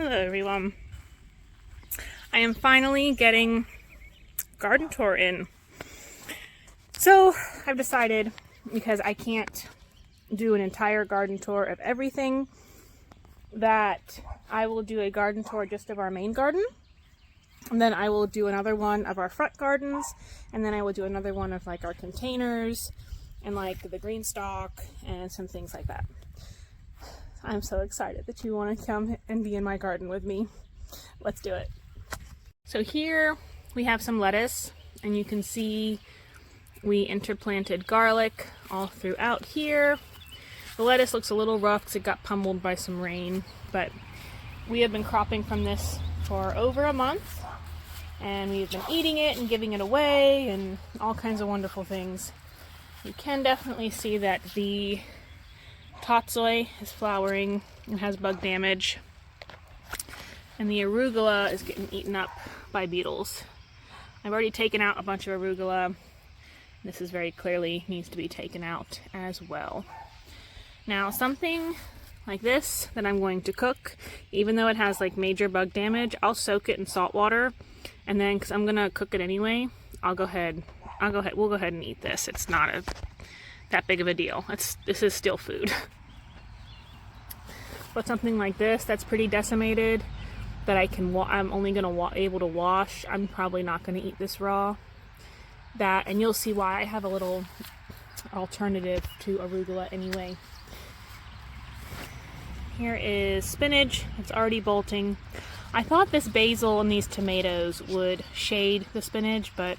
Hello everyone. I am finally getting garden tour in. So I've decided, because I can't do an entire garden tour of everything, that I will do a garden tour just of our main garden. And then I will do another one of our front gardens. And then I will do another one of like our containers and like the green stalk and some things like that. I'm so excited that you want to come and be in my garden with me. Let's do it. So here we have some lettuce, and you can see we interplanted garlic all throughout here. The lettuce looks a little rough because it got pummeled by some rain, but we have been cropping from this for over a month, and we've been eating it and giving it away and all kinds of wonderful things. You can definitely see that the tatsoi is flowering and has bug damage, and the arugula is getting eaten up by beetles. I've already taken out a bunch of arugula. This is very clearly needs to be taken out as well. Now something like this that I'm going to cook, even though it has like major bug damage, I'll soak it in salt water, and then because I'm gonna cook it anyway, we'll go ahead and eat this. It's not that big of a deal. This is still food. But something like this that's pretty decimated, that I'm only gonna able to wash. I'm probably not gonna eat this raw. And you'll see why I have a little alternative to arugula anyway. Here is spinach. It's already bolting. I thought this basil and these tomatoes would shade the spinach, but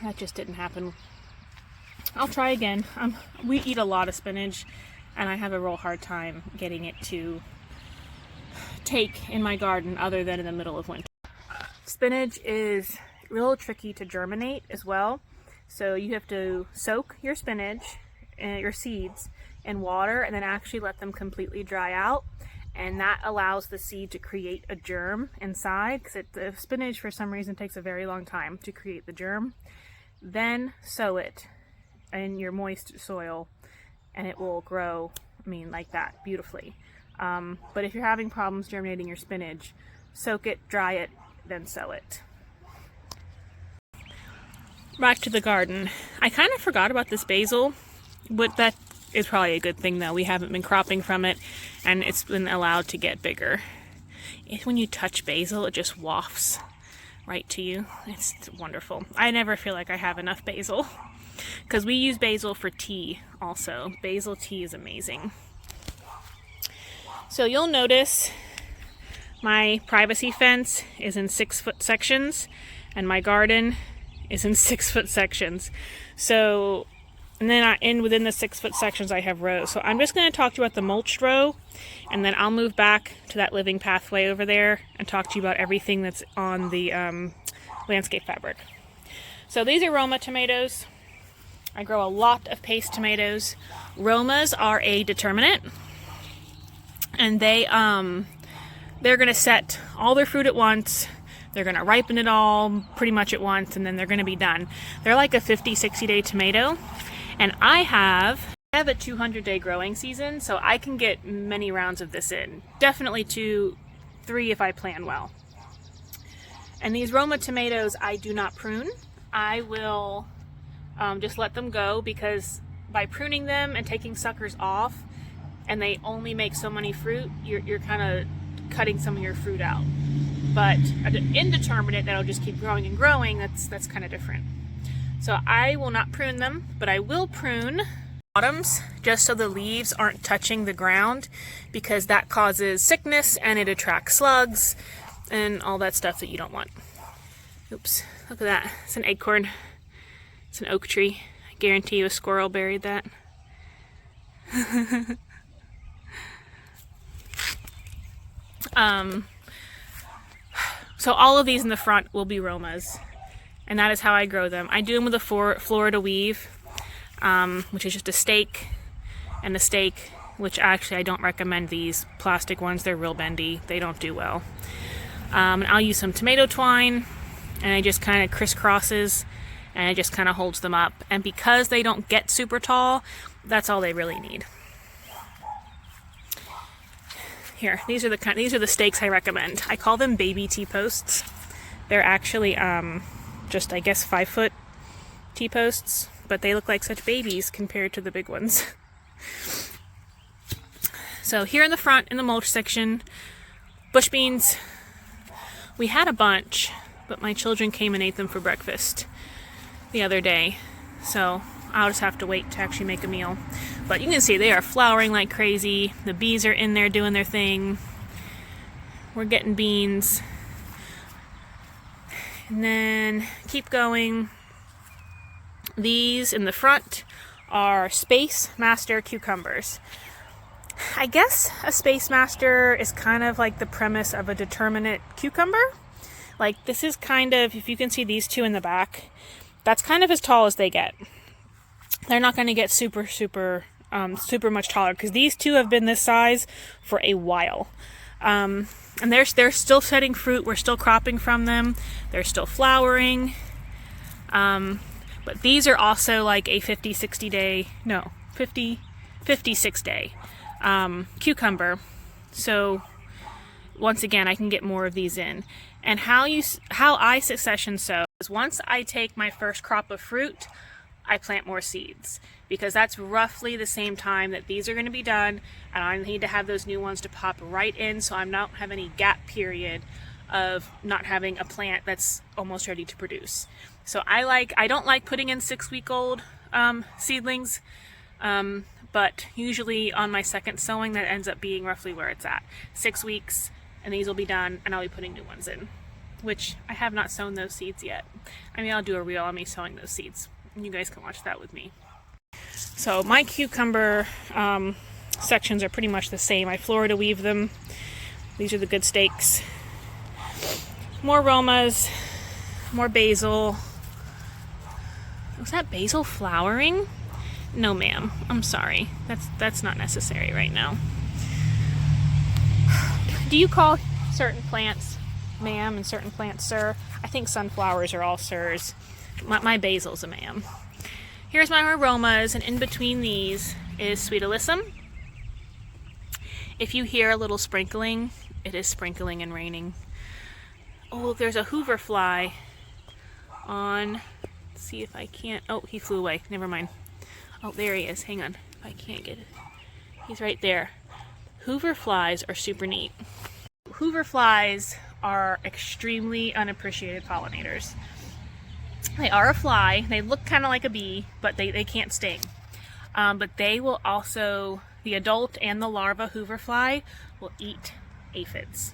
that just didn't happen. I'll try again. We eat a lot of spinach, and I have a real hard time getting it to take in my garden other than in the middle of winter. Spinach is real tricky to germinate as well. So you have to soak your spinach and your seeds in water and then actually let them completely dry out. And that allows the seed to create a germ inside, because the spinach for some reason takes a very long time to create the germ. Then sow it in your moist soil and it will grow, like that, beautifully. But if you're having problems germinating your spinach, soak it, dry it, then sow it. Back to the garden. I kind of forgot about this basil, but that is probably a good thing though. We haven't been cropping from it, and it's been allowed to get bigger. When you touch basil, it just wafts right to you. It's wonderful. I never feel like I have enough basil, because we use basil for tea also. Basil tea is amazing. So you'll notice my privacy fence is in 6-foot sections, and my garden is in 6-foot sections. So, and then within the 6-foot sections I have rows. So I'm just going to talk to you about the mulched row, and then I'll move back to that living pathway over there and talk to you about everything that's on the landscape fabric. So these are Roma tomatoes. I grow a lot of paste tomatoes. Romas are a determinate, and they're going to set all their fruit at once. They're going to ripen it all pretty much at once, and then they're going to be done. They're like a 50-60 day tomato, and I have a 200-day growing season, so I can get many rounds of this in. Definitely 2-3 if I plan well. And these Roma tomatoes I do not prune. I will just let them go, because by pruning them and taking suckers off, and they only make so many fruit, you're kind of cutting some of your fruit out. But an indeterminate that'll just keep growing and growing, that's kind of different. So I will not prune them, but I will prune bottoms just so the leaves aren't touching the ground, because that causes sickness and it attracts slugs and all that stuff that you don't want. Oops, look at that. It's an acorn. It's an oak tree. I guarantee you a squirrel buried that. So all of these in the front will be Romas, and that is how I grow them. I do them with a Florida weave, which is just a stake and a stake, which actually I don't recommend these plastic ones. They're real bendy. They don't do well. And I'll use some tomato twine, and it just kind of crisscrosses, and it just kind of holds them up. And because they don't get super tall, that's all they really need. Here, these are the stakes I recommend. I call them baby T-posts. They're actually just, I guess, 5-foot T-posts, but they look like such babies compared to the big ones. So here in the front, in the mulch section, bush beans. We had a bunch, but my children came and ate them for breakfast the other day. So I'll just have to wait to actually make a meal. But you can see they are flowering like crazy. The bees are in there doing their thing. We're getting beans. And then keep going. These in the front are Space Master cucumbers. I guess a Space Master is kind of like the premise of a determinate cucumber. Like this is kind of, if you can see these two in the back, that's kind of as tall as they get. They're not going to get super much taller because these two have been this size for a while. And they're still setting fruit. We're still cropping from them. They're still flowering. But these are also like a 56 day cucumber. So once again, I can get more of these in. And how I succession sow is once I take my first crop of fruit, I plant more seeds, because that's roughly the same time that these are going to be done, and I need to have those new ones to pop right in, so I'm not have any gap period of not having a plant that's almost ready to produce. So I don't like putting in 6-week-old seedlings, but usually on my second sowing that ends up being roughly where it's at, 6 weeks, and these will be done, and I'll be putting new ones in, which I have not sown those seeds yet. I mean, I'll do a reel on me sowing those seeds. You guys can watch that with me. So my cucumber sections are pretty much the same. I Florida weave them. These are the good stakes. More Romas, more basil. Was that basil flowering? No, ma'am. I'm sorry. That's not necessary right now. Do you call certain plants ma'am and certain plants sir? I think sunflowers are all sirs. My basil's a ma'am. Here's my aromas, and in between these is Sweet Alyssum. If you hear a little sprinkling, it is sprinkling and raining. Oh, there's a Hoover fly on. Let's see if I can't. Oh, he flew away. Never mind. Oh, there he is. Hang on. If I can't get it. He's right there. Hoover flies are super neat. Hoover flies are extremely unappreciated pollinators. They are a fly. They look kind of like a bee, but they can't sting. But they will also, the adult and the larva Hoover fly will eat aphids.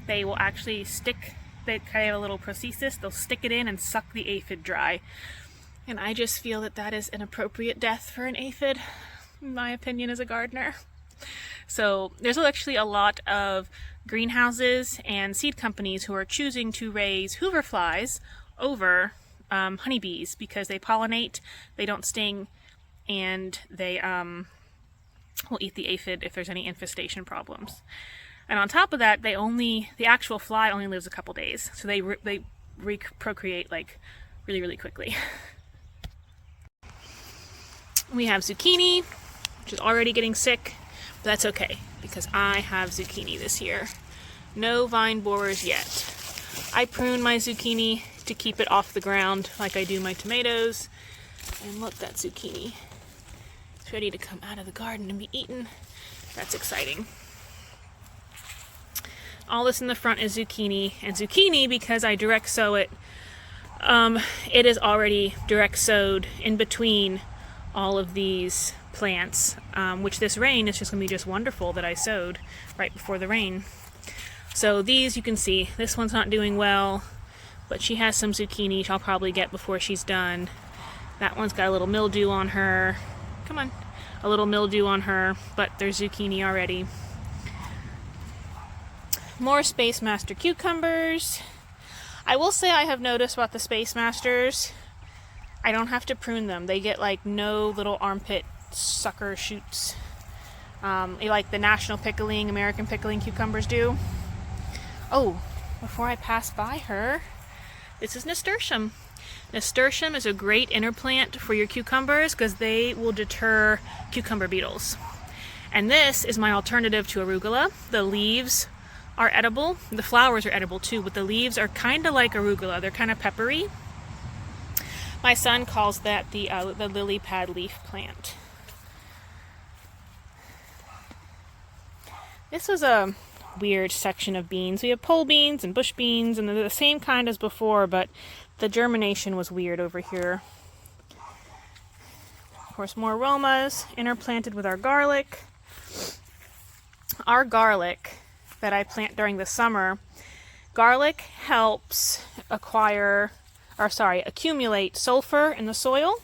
They will actually stick, they kind of have a little prosthesis, they'll stick it in and suck the aphid dry. And I just feel that that is an appropriate death for an aphid, in my opinion as a gardener. So there's actually a lot of greenhouses and seed companies who are choosing to raise Hoover flies over honeybees because they pollinate, they don't sting, and they will eat the aphid if there's any infestation problems. And on top of that, the actual fly only lives a couple days, so they procreate like really quickly. We have zucchini, which is already getting sick, but that's okay because I have zucchini this year. No vine borers yet. I prune my zucchini to keep it off the ground like I do my tomatoes. And look, that zucchini. It's ready to come out of the garden and be eaten. That's exciting. All this in the front is zucchini. And zucchini, because I direct sow it, it is already direct sowed in between all of these plants, which this rain is just going to be just wonderful that I sowed right before the rain. So these, you can see, this one's not doing well, but she has some zucchini I'll probably get before she's done. That one's got a little mildew on her. Come on. A little mildew on her, but there's zucchini already. More Space Master cucumbers. I will say I have noticed about the Space Masters, I don't have to prune them. They get like no little armpit sucker shoots like the National Pickling, American Pickling cucumbers do. Oh, before I pass by her, this is nasturtium. Nasturtium is a great interplant for your cucumbers because they will deter cucumber beetles. And this is my alternative to arugula. The leaves are edible. The flowers are edible too, but the leaves are kind of like arugula. They're kind of peppery. My son calls that the lily pad leaf plant. This was a weird section of beans. We have pole beans and bush beans, and they're the same kind as before, but the germination was weird over here. Of course, more aromas interplanted with our garlic. Our garlic that I plant during the summer, garlic helps accumulate sulfur in the soil.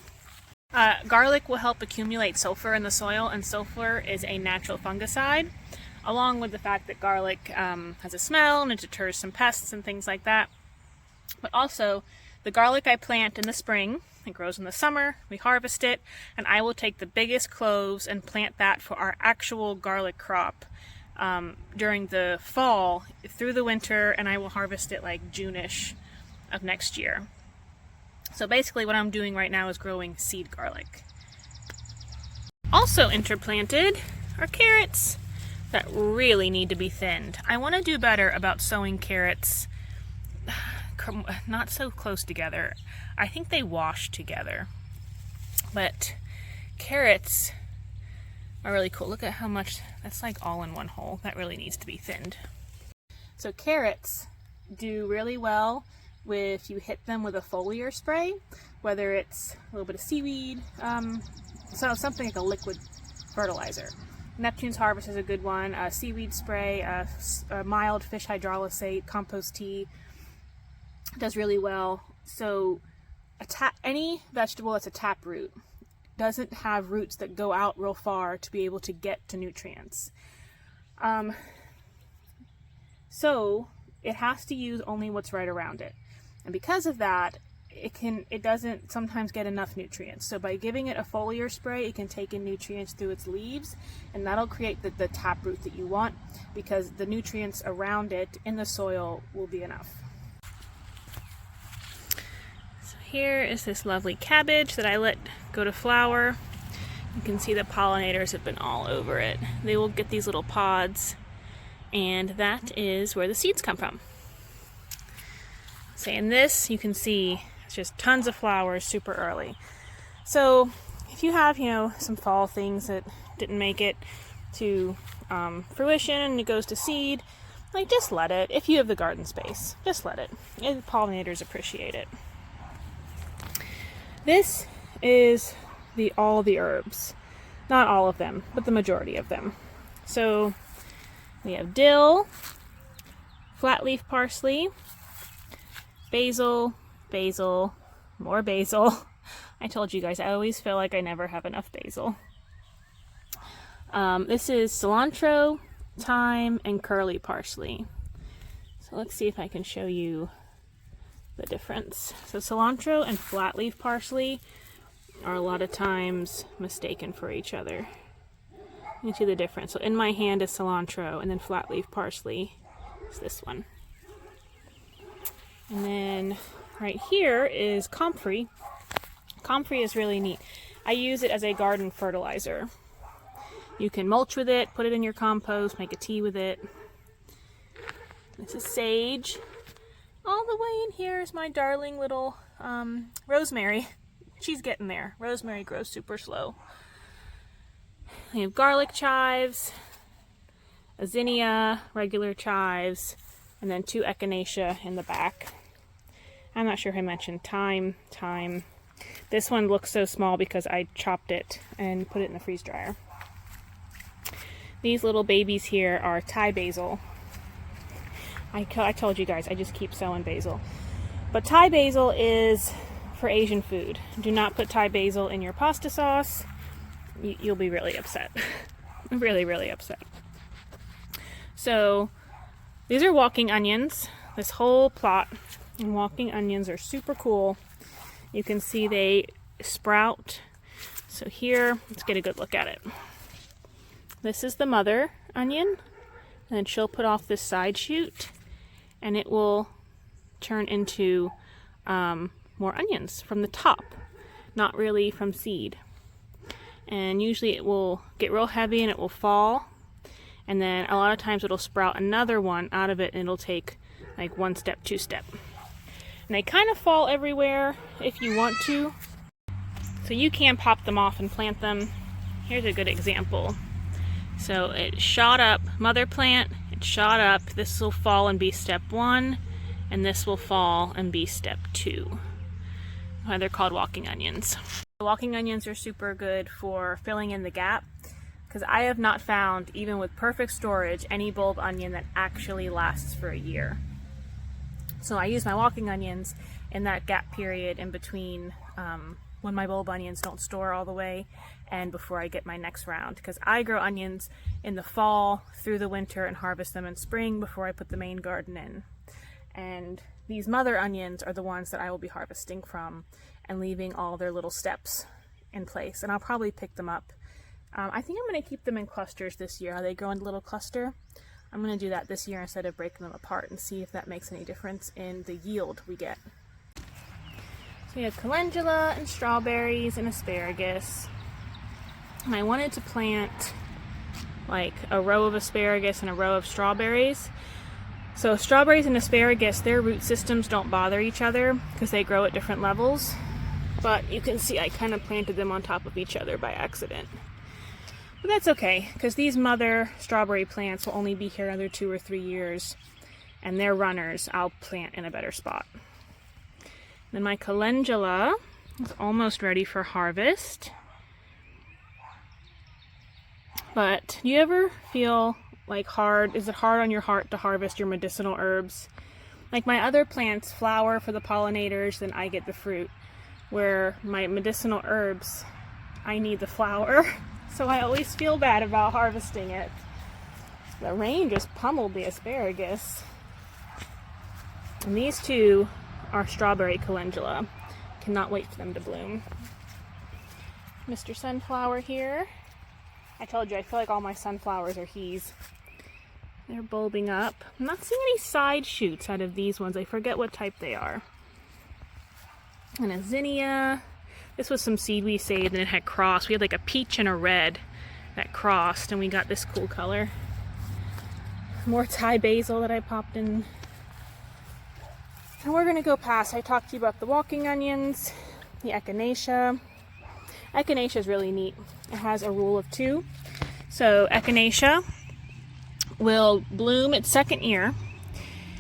Garlic will help accumulate sulfur in the soil, and sulfur is a natural fungicide, along with the fact that garlic has a smell and it deters some pests and things like that. But also, the garlic I plant in the spring, it grows in the summer, we harvest it, and I will take the biggest cloves and plant that for our actual garlic crop during the fall through the winter, and I will harvest it like June-ish of next year. So basically what I'm doing right now is growing seed garlic. Also interplanted are carrots that really need to be thinned. I want to do better about sowing carrots not so close together. I think they wash together. But carrots are really cool. Look at how much, that's like all in one hole. That really needs to be thinned. So carrots do really well if you hit them with a foliar spray, whether it's a little bit of seaweed, so something like a liquid fertilizer. Neptune's Harvest is a good one. A seaweed spray, a mild fish hydrolysate, compost tea does really well. So any vegetable that's a taproot doesn't have roots that go out real far to be able to get to nutrients. So it has to use only what's right around it. And because of that, it doesn't sometimes get enough nutrients. So by giving it a foliar spray, it can take in nutrients through its leaves, and that'll create the taproot that you want, because the nutrients around it in the soil will be enough. So here is this lovely cabbage that I let go to flower. You can see the pollinators have been all over it. They will get these little pods, and that is where the seeds come from. So in this, you can see it's just tons of flowers super early. So if you have, some fall things that didn't make it to fruition and it goes to seed, just let it. If you have the garden space, just let it. And pollinators appreciate it. This is all the herbs. Not all of them, but the majority of them. So we have dill, flat leaf parsley, basil, more basil. I told you guys, I always feel like I never have enough basil. This is cilantro, thyme, and curly parsley. So let's see if I can show you the difference. So cilantro and flat leaf parsley are a lot of times mistaken for each other. You can see the difference. So in my hand is cilantro, and then flat leaf parsley is this one. And then right here is comfrey. Comfrey is really neat. I use it as a garden fertilizer. You can mulch with it, put it in your compost, make a tea with it. This is sage. All the way in here is my darling little rosemary. She's getting there. Rosemary grows super slow. We have garlic chives, a zinnia, regular chives, and then 2 echinacea in the back. I'm not sure if I mentioned thyme. This one looks so small because I chopped it and put it in the freeze dryer. These little babies here are Thai basil. I told you guys, I just keep sowing basil. But Thai basil is for Asian food. Do not put Thai basil in your pasta sauce. You'll be really upset. Really, really upset. So these are walking onions. This whole plot, and walking onions are super cool. You can see they sprout. So here, let's get a good look at it. This is the mother onion, and then she'll put off this side shoot, and it will turn into more onions from the top, not really from seed. and usually it will get real heavy and it will fall, and then a lot of times it'll sprout another one out of it, and it'll take like 1 step, 2 step. And they kind of fall everywhere if you want to, so you can pop them off and plant them. Here's a good example. So it shot up, mother plant, it shot up. This will fall and be step 1, and this will fall and be step 2. They're called walking onions. Walking onions are super good for filling in the gap, because I have not found, even with perfect storage, any bulb onion that actually lasts for a year. So I use my walking onions in that gap period in between when my bulb onions don't store all the way and before I get my next round, because I grow onions in the fall through the winter and harvest them in spring before I put the main garden in. And these mother onions are the ones that I will be harvesting from and leaving all their little steps in place, and I'll probably pick them up. I think I'm going to keep them in clusters this year. They grow in a little cluster. I'm going to do that this year instead of breaking them apart, and see if that makes any difference in the yield we get. So we have calendula and strawberries and asparagus. And I wanted to plant like a row of asparagus and a row of strawberries. So strawberries and asparagus, their root systems don't bother each other because they grow at different levels. But you can see I kind of planted them on top of each other by accident. But that's okay, because these mother strawberry plants will only be here another 2 or 3 years, and their runners I'll plant in a better spot. Then my calendula is almost ready for harvest. But do you ever feel like is it hard on your heart to harvest your medicinal herbs? Like my other plants flower for the pollinators, then I get the fruit. Where my medicinal herbs, I need the flower. So I always feel bad about harvesting it. The rain just pummeled the asparagus. And these two are strawberry calendula. Cannot wait for them to bloom. Mr. Sunflower here. I told you, I feel like all my sunflowers are he's. They're bulbing up. I'm not seeing any side shoots out of these ones. I forget what type they are. And a zinnia. This was some seed we saved and it had crossed. We had like a peach and a red that crossed, and we got this cool color. More Thai basil that I popped in. And we're gonna go past. I talked to you about the walking onions, the echinacea. Echinacea is really neat. It has a rule of 2. So echinacea will bloom its second year,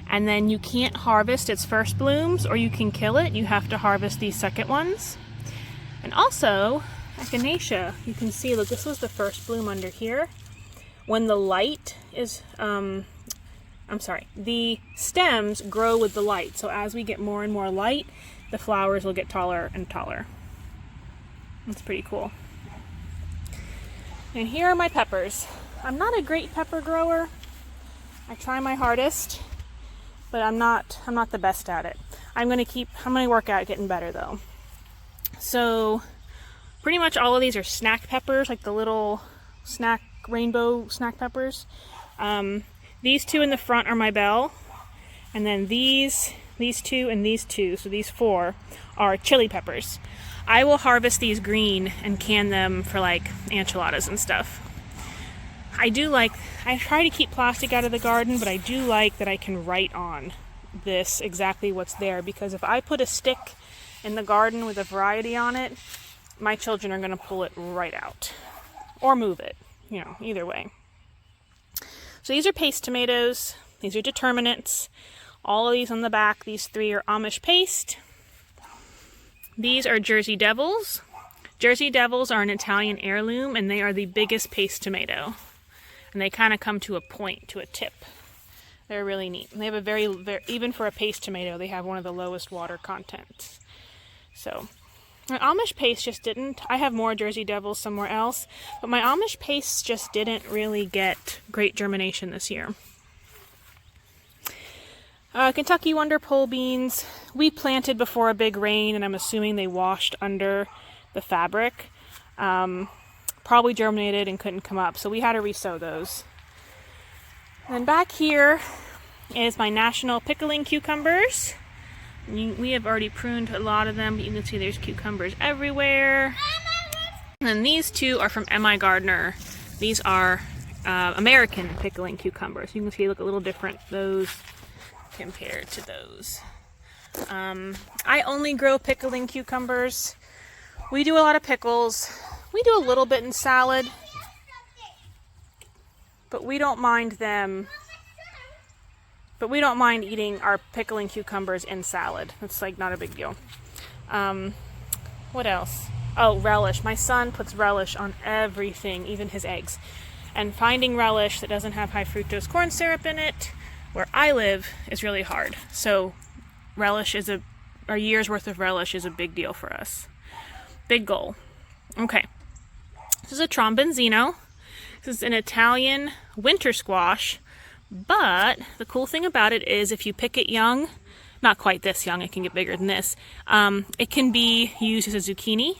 and then you can't harvest its first blooms, or you can kill it. You have to harvest these second ones. And also, echinacea, you can see, look, this was the first bloom under here. When the light is, the stems grow with the light. So as we get more and more light, the flowers will get taller and taller. That's pretty cool. And here are my peppers. I'm not a great pepper grower. I try my hardest, but I'm not the best at it. I'm gonna work at getting better though. So pretty much all of these are snack peppers, like the little rainbow snack peppers. These 2 in the front are my bell, and then these 2 and these 2, so these 4 are chili peppers. I will harvest these green and can them for like enchiladas and stuff. I try to keep plastic out of the garden, but I do like that I can write on this exactly what's there, because if I put a stick in the garden with a variety on it, my children are going to pull it right out or move it, either way. So these are paste tomatoes. These are determinants. All of these on the back, these 3 are Amish paste. These are Jersey Devils. Jersey Devils are an Italian heirloom, and they are the biggest paste tomato. And they kind of come to a point, to a tip. They're really neat. And they have a very, even for a paste tomato, they have one of the lowest water contents. So, my Amish paste just didn't. I have more Jersey Devils somewhere else, but my Amish paste just didn't really get great germination this year. Kentucky Wonder pole beans, we planted before a big rain, and I'm assuming they washed under the fabric. Probably germinated and couldn't come up, so we had to resow those. And back here is my national pickling cucumbers. We have already pruned a lot of them, but you can see there's cucumbers everywhere. And then these two are from M.I. Gardner. These are American pickling cucumbers. You can see they look a little different, those compared to those. I only grow pickling cucumbers. We do a lot of pickles. We do a little bit in salad, but we don't mind them. But we don't mind eating our pickling cucumbers in salad. It's like not a big deal. What else? Oh, relish. My son puts relish on everything, even his eggs. And finding relish that doesn't have high fructose corn syrup in it, where I live, is really hard. So relish is a year's worth of relish is a big deal for us. Big goal. Okay. This is a trombonzino. This is an Italian winter squash, but the cool thing about it is if you pick it young, not quite this young, it can get bigger than this, it can be used as a zucchini,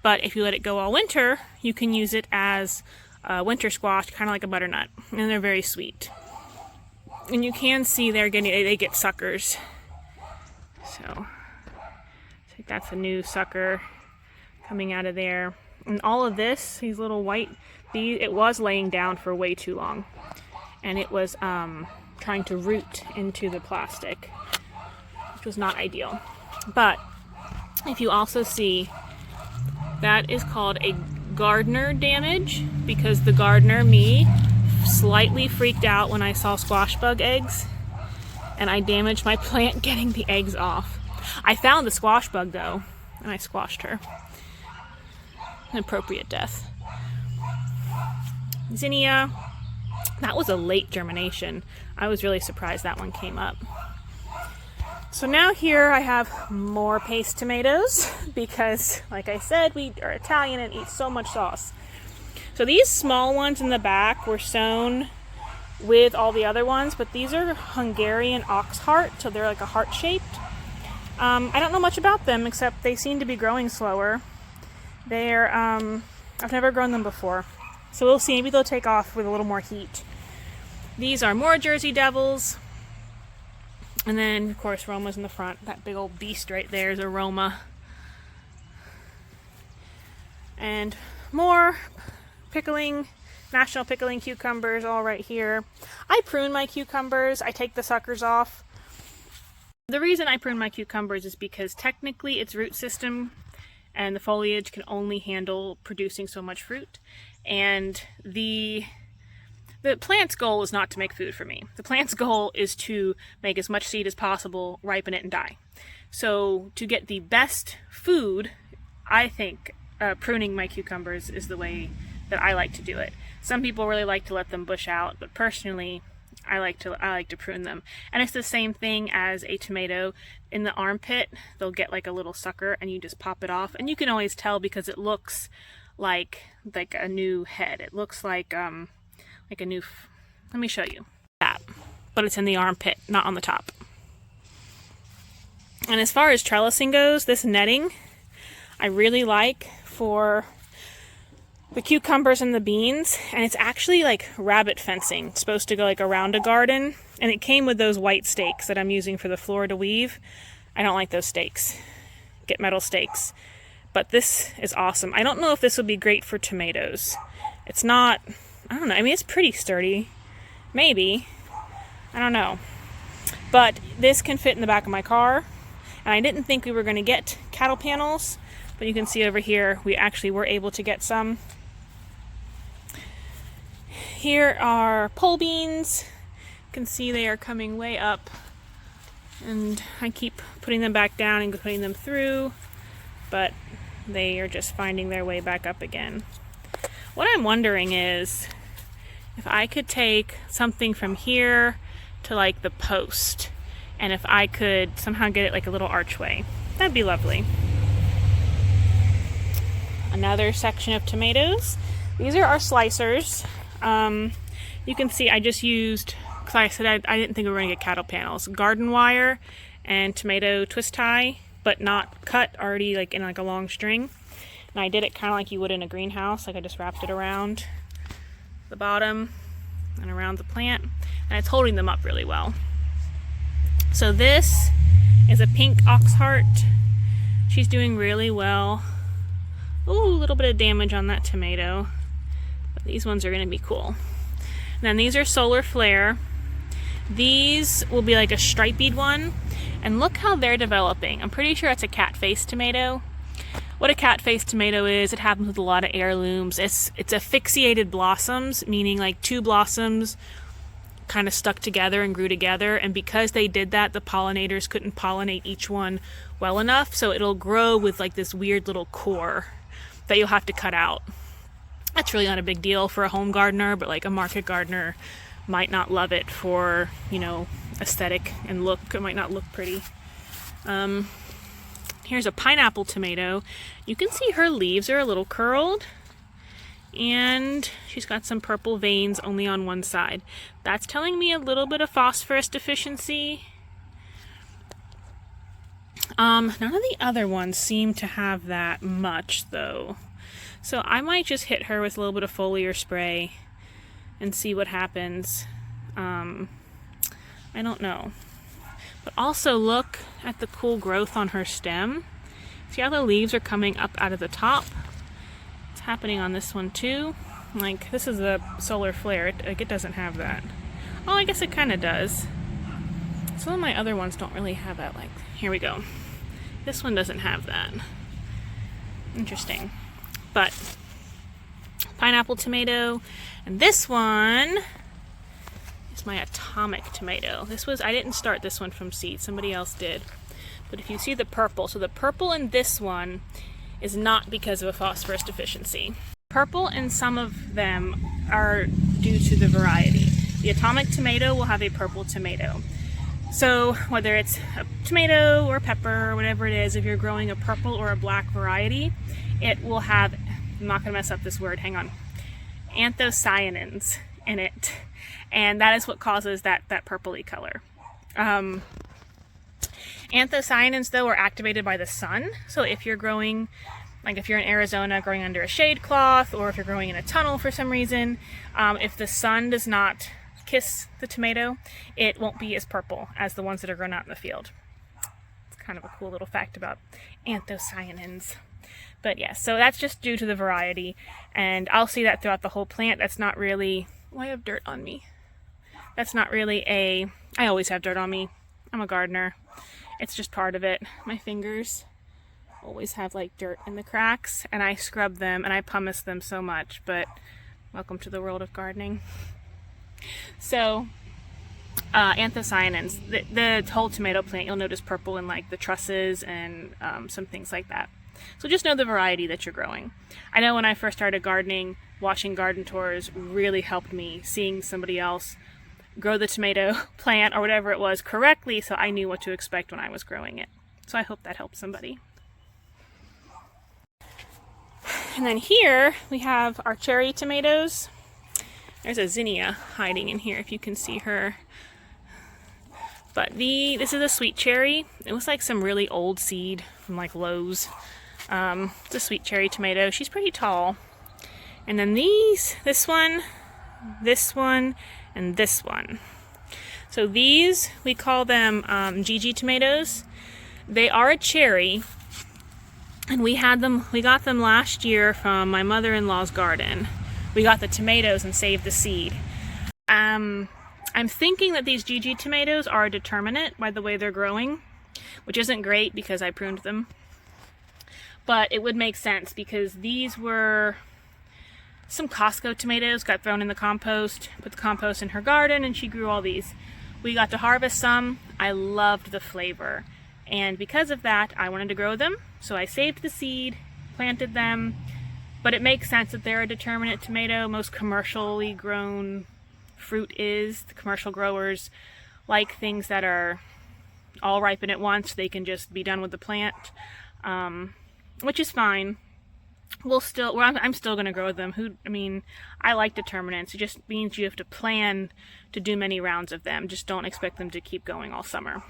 but if you let it go all winter, you can use it as a winter squash, kind of like a butternut, and they're very sweet. And you can see they get suckers. So I think that's a new sucker coming out of there. And all of this, these little white, it was laying down for way too long. And it was trying to root into the plastic, which was not ideal. But if you also see, that is called a gardener damage, because the gardener, me, slightly freaked out when I saw squash bug eggs, and I damaged my plant getting the eggs off. I found the squash bug though, and I squashed her. An appropriate death. Zinnia, that was a late germination. I was really surprised that one came up. So now here I have more paste tomatoes because, like I said, we are Italian and eat so much sauce. So these small ones in the back were sown with all the other ones, but these are Hungarian ox heart, so they're like a heart shaped. I don't know much about them except they seem to be growing slower. They're, I've never grown them before. So we'll see, maybe they'll take off with a little more heat. These are more Jersey Devils. And then, of course, Roma's in the front. That big old beast right there is a Roma. And more pickling, national pickling cucumbers all right here. I prune my cucumbers. I take the suckers off. The reason I prune my cucumbers is because technically its root system and the foliage can only handle producing so much fruit. And the plant's goal is not to make food for me. The plant's goal is to make as much seed as possible, ripen it, and die. So to get the best food, I think pruning my cucumbers is the way that I like to do it. Some people really like to let them bush out, but personally, I like to prune them. And it's the same thing as a tomato. In the armpit, they'll get like a little sucker, and you just pop it off. And you can always tell because it looks like a new head. It looks like a new, let me show you that, but it's in the armpit, not on the top. And as far as trellising goes, this netting I really like for the cucumbers and the beans, and it's actually like rabbit fencing. It's supposed to go like around a garden, and it came with those white stakes that I'm using for the floor to weave. I don't like those stakes. Get metal stakes. But this is awesome. I don't know if this would be great for tomatoes. It's not, I don't know. I mean, it's pretty sturdy. Maybe. I don't know. But this can fit in the back of my car. And I didn't think we were going to get cattle panels. But you can see over here, we actually were able to get some. Here are pole beans. You can see they are coming way up. And I keep putting them back down and putting them through. But they are just finding their way back up again. What I'm wondering is if I could take something from here to like the post, and if I could somehow get it like a little archway, that'd be lovely. Another section of tomatoes. These are our slicers. You can see I just used, because I said I didn't think we were going to get cattle panels, garden wire and tomato twist tie, but not cut, already like in like a long string. And I did it kind of like you would in a greenhouse, like I just wrapped it around the bottom and around the plant, and it's holding them up really well. So this is a pink ox heart. She's doing really well Ooh, a little bit of damage on that tomato. But these ones are going to be cool. And then these are solar flare. These will be like a stripied one. And look how they're developing. I'm pretty sure it's a cat-faced tomato. What a cat-faced tomato is, it happens with a lot of heirlooms. It's asphyxiated blossoms, meaning like two blossoms kind of stuck together and grew together, and because they did that, the pollinators couldn't pollinate each one well enough, so it'll grow with like this weird little core that you'll have to cut out. That's really not a big deal for a home gardener, but like a market gardener might not love it for, you know, aesthetic and look. It might not look pretty. Here's a pineapple tomato. You can see her leaves are a little curled, and she's got some purple veins only on one side. That's telling me a little bit of phosphorus deficiency. None of the other ones seem to have that much though. So I might just hit her with a little bit of foliar spray and see what happens. I don't know. But also look at the cool growth on her stem. See how the leaves are coming up out of the top? It's happening on this one too. Like, this is a solar flare. It doesn't have that. Oh, I guess it kind of does. Some of my other ones don't really have that. Like, here we go. This one doesn't have that. Interesting. But pineapple tomato, and this one is my atomic tomato. I didn't start this one from seed, somebody else did. But if you see the purple, so the purple in this one is not because of a phosphorus deficiency. Purple in some of them are due to the variety. The atomic tomato will have a purple tomato. So whether it's a tomato or pepper or whatever it is, if you're growing a purple or a black variety, it will have, I'm not going to mess up this word, hang on, anthocyanins in it. And that is what causes that purpley color. Anthocyanins, though, are activated by the sun. So if you're growing, like if you're in Arizona growing under a shade cloth, or if you're growing in a tunnel for some reason, if the sun does not kiss the tomato, it won't be as purple as the ones that are grown out in the field. It's kind of a cool little fact about anthocyanins. But yeah, so that's just due to the variety, and I'll see that throughout the whole plant. That's not really, oh, I have dirt on me. That's not really I always have dirt on me. I'm a gardener. It's just part of it. My fingers always have like dirt in the cracks, and I scrub them and I pumice them so much, but welcome to the world of gardening. So anthocyanins, the whole tomato plant, you'll notice purple in like the trusses and some things like that. So just know the variety that you're growing. I know when I first started gardening, watching garden tours really helped me, seeing somebody else grow the tomato plant or whatever it was correctly, so I knew what to expect when I was growing it. So I hope that helps somebody. And then here we have our cherry tomatoes. There's a zinnia hiding in here if you can see her. But this is a sweet cherry. It was like some really old seed from like Lowe's. It's a sweet cherry tomato. She's pretty tall. And then this one, and this one. So these, we call them Gigi tomatoes. They are a cherry, and we got them last year from my mother-in-law's garden. We got the tomatoes and saved the seed. I'm thinking that these Gigi tomatoes are a determinate by the way they're growing, which isn't great because I pruned them. But it would make sense because these were some Costco tomatoes, got thrown in the compost, put the compost in her garden, and she grew all these. We got to harvest some. I loved the flavor. And because of that, I wanted to grow them. So I saved the seed, planted them, but it makes sense that they're a determinate tomato. Most commercially grown fruit is. The commercial growers like things that are all ripen at once. They can just be done with the plant, which is fine. I'm still going to grow them. I like determinants. It just means you have to plan to do many rounds of them. Just don't expect them to keep going all summer.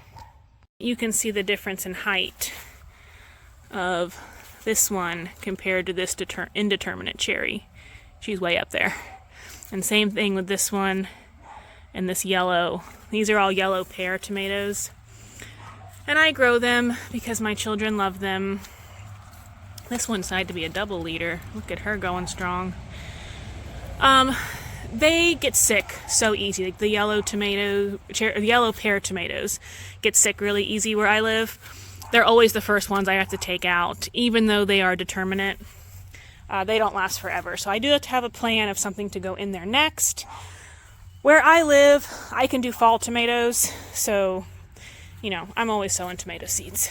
You can see the difference in height of this one compared to this indeterminate cherry. She's way up there. And same thing with this one and this yellow. These are all yellow pear tomatoes. And I grow them because my children love them. This one decided to be a double leader. Look at her going strong. They get sick so easy. Like the yellow pear tomatoes get sick really easy where I live. They're always the first ones I have to take out, even though they are determinate. They don't last forever. So I do have to have a plan of something to go in there next. Where I live, I can do fall tomatoes. So, you know, I'm always sowing tomato seeds.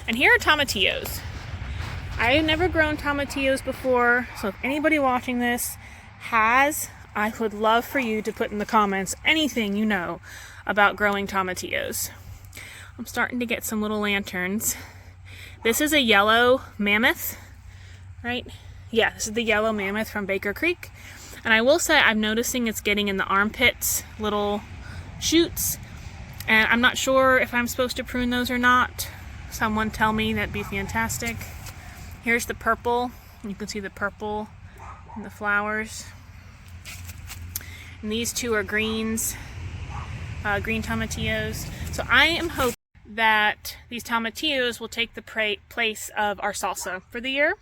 And here are tomatillos. I've never grown tomatillos before, so if anybody watching this has, I would love for you to put in the comments anything you know about growing tomatillos. I'm starting to get some little lanterns. This is a yellow mammoth, right? Yeah, this is the yellow mammoth from Baker Creek. And I will say I'm noticing it's getting in the armpits, little shoots. And I'm not sure if I'm supposed to prune those or not. Someone tell me, that'd be fantastic. Here's the purple. You can see the purple in the flowers. And these two are greens, green tomatillos. So I am hoping that these tomatillos will take the place of our salsa for the year.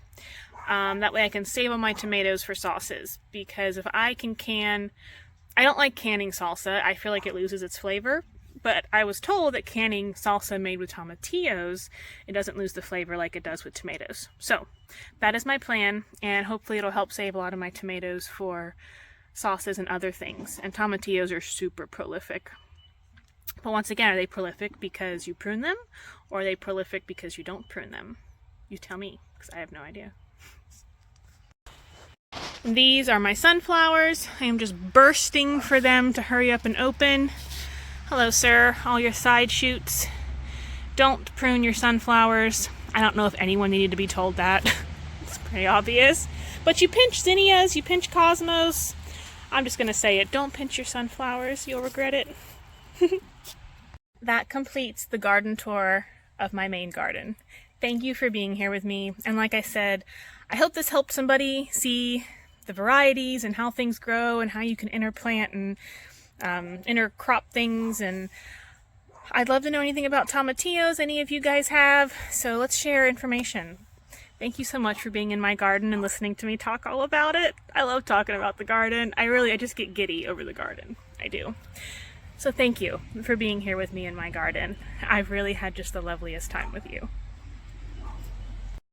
That way I can save all my tomatoes for sauces. Because if I can I don't like canning salsa. I feel like it loses its flavor. But I was told that canning salsa made with tomatillos, it doesn't lose the flavor like it does with tomatoes. So that is my plan, and hopefully it'll help save a lot of my tomatoes for sauces and other things. And tomatillos are super prolific. But once again, are they prolific because you prune them, or are they prolific because you don't prune them? You tell me, because I have no idea. These are my sunflowers. I am just bursting for them to hurry up and open. Hello, sir. All your side shoots. Don't prune your sunflowers. I don't know if anyone needed to be told that. It's pretty obvious. But you pinch zinnias, you pinch cosmos. I'm just going to say it. Don't pinch your sunflowers. You'll regret it. That completes the garden tour of my main garden. Thank you for being here with me. And like I said, I hope this helped somebody see the varieties and how things grow and how you can interplant and intercrop things. And I'd love to know anything about tomatillos any of you guys have, so let's share information. Thank you so much for being in my garden and listening to me talk all about it. I love talking about the garden. I just get giddy over the garden. I do. So thank you for being here with me in my garden. I've really had just the loveliest time with you.